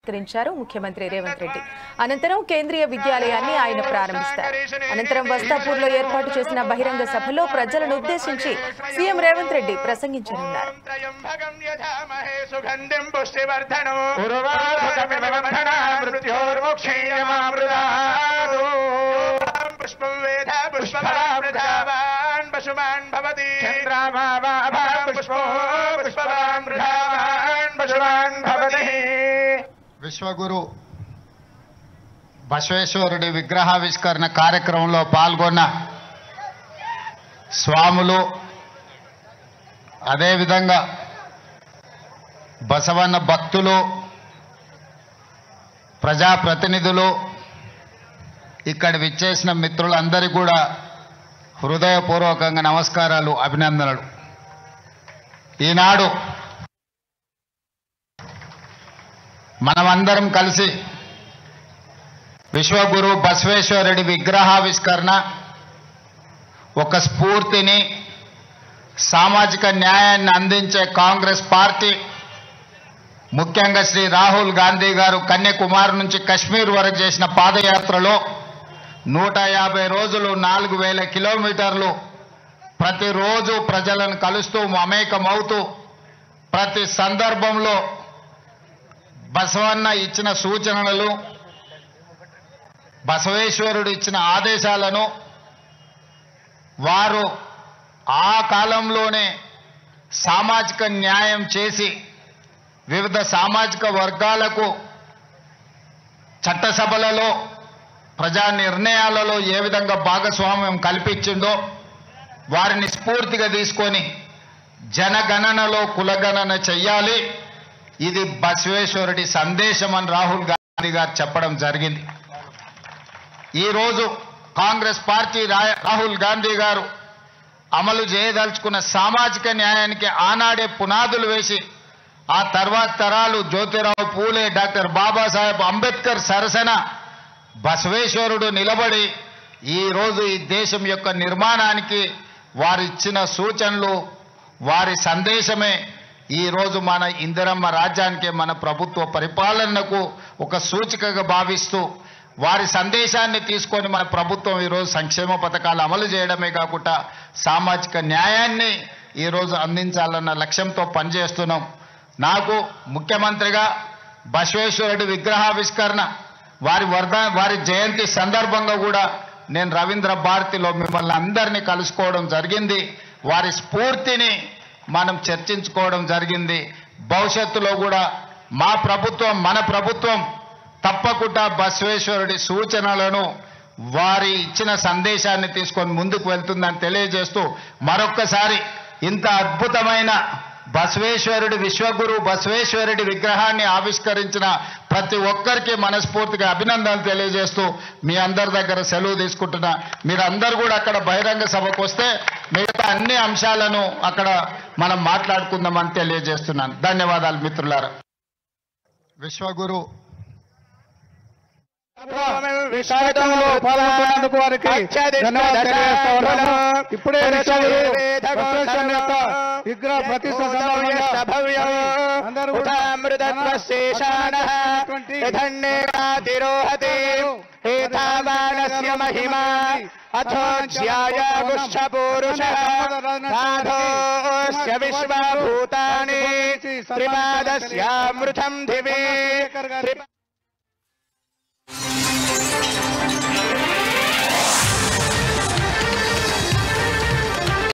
ఆవిష్కరించారు ముఖ్యమంత్రి రేవంత్ రెడ్డి. అనంతరం కేంద్రీయ విద్యాలయాన్ని ఆయన ప్రారంభిస్తారు. అనంతరం వస్తాపూర్లో ఏర్పాటు చేసిన బహిరంగ సభలో ప్రజలను ఉద్దేశించి సీఎం రేవంత్ రెడ్డి ప్రసంగించనున్నారు. విశ్వగురు బసవేశ్వరుడి విగ్రహావిష్కరణ కార్యక్రమంలో పాల్గొన్న స్వాములు, అదేవిధంగా బసవన్న భక్తులు, ప్రజాప్రతినిధులు, ఇక్కడ విచ్చేసిన మిత్రులందరికీ కూడా హృదయపూర్వకంగా నమస్కారాలు, అభినందనలు. ఈనాడు మనమందరం కలిసి విశ్వగురు బసవేశ్వరుడి విగ్రహావిష్కరణ ఒక స్ఫూర్తిని, సామాజిక న్యాయాన్ని అందించే కాంగ్రెస్ పార్టీ, ముఖ్యంగా శ్రీ రాహుల్ గాంధీ గారు కన్యాకుమారి నుంచి కశ్మీర్ వరకు చేసిన పాదయాత్రలో 150 రోజులు 4000 కిలోమీటర్లు ప్రతిరోజు ప్రజలను కలుస్తూ మమేకమవుతూ ప్రతి సందర్భంలో బసవన్న ఇచ్చిన సూచనలు, బసవేశ్వరుడు ఇచ్చిన ఆదేశాలను వారు ఆ కాలంలోనే సామాజిక న్యాయం చేసి వివిధ సామాజిక వర్గాలకు చట్టసభలలో, ప్రజా నిర్ణయాలలో ఏ విధంగా భాగస్వామ్యం కల్పించిందో వారిని స్ఫూర్తిగా తీసుకొని జనగణనలో కులగణన చెయ్యాలి, ఇది బసవేశ్వరుడి సందేశం అని రాహుల్ గాంధీ గారు చెప్పడం జరిగింది. ఈరోజు కాంగ్రెస్ పార్టీ రాహుల్ గాంధీ గారు అమలు చేయదలుచుకున్న సామాజిక న్యాయానికి ఆనాడే పునాదులు వేసి ఆ తర్వాత తరాలు జ్యోతిరావు పూలే, డాక్టర్ బాబాసాహెబ్ అంబేద్కర్ సరసన బసవేశ్వరుడు నిలబడి ఈరోజు ఈ దేశం యొక్క నిర్మాణానికి వారిచ్చిన సూచనలు, వారి సందేశమే ఈరోజు మన ఇందిరమ్మ రాజ్యానికి, మన ప్రభుత్వ పరిపాలనకు ఒక సూచికగా భావిస్తూ వారి సందేశాన్ని తీసుకొని మన ప్రభుత్వం ఈరోజు సంక్షేమ పథకాలు అమలు చేయడమే కాకుండా సామాజిక న్యాయాన్ని ఈరోజు అందించాలన్న లక్ష్యంతో పనిచేస్తున్నాం. నాకు ముఖ్యమంత్రిగా బసవేశ్వరుడి విగ్రహావిష్కరణ వారి జయంతి సందర్భంగా కూడా నేను రవీంద్ర భారతిలో మిమ్మల్ని అందరినీ కలుసుకోవడం జరిగింది. వారి స్ఫూర్తిని మనం చర్చించుకోవడం జరిగింది. భవిష్యత్తులో కూడా మా ప్రభుత్వం, మన ప్రభుత్వం తప్పకుండా బసవేశ్వరుడి సూచనలను, వారి ఇచ్చిన సందేశాన్ని తీసుకొని ముందుకు వెళ్తుందని తెలియజేస్తూ మరొక్కసారి ఇంత అద్భుతమైన బసవేశ్వరుడి విశ్వగురు బసవేశ్వరుడి విగ్రహాన్ని ఆవిష్కరించిన ప్రతి ఒక్కరికి మనస్ఫూర్తిగా అభినందనలు తెలియజేస్తూ మీ అందరి దగ్గర సెలవు తీసుకుంటున్నా. మీరందరూ కూడా అక్కడ బహిరంగ సభకు వస్తే మిగతా అన్ని అంశాలను అక్కడ మనం మాట్లాడుకుందామని తెలియజేస్తున్నాను. ధన్యవాదాలు మిత్రులారా. విశ్వగురు కార్యక్రమంలో పాల్గొన్నందుకు వారికి ధన్యవాదాలు తెలియజేస్తా ఉన్నాను. ఇప్పుడే విగ్రహ ప్రతిష్ఠ మహిమా అథోజ్యాయగుష్ఠపూరుష విశ్వభూతాని త్రిపాదస్యామృతం దివే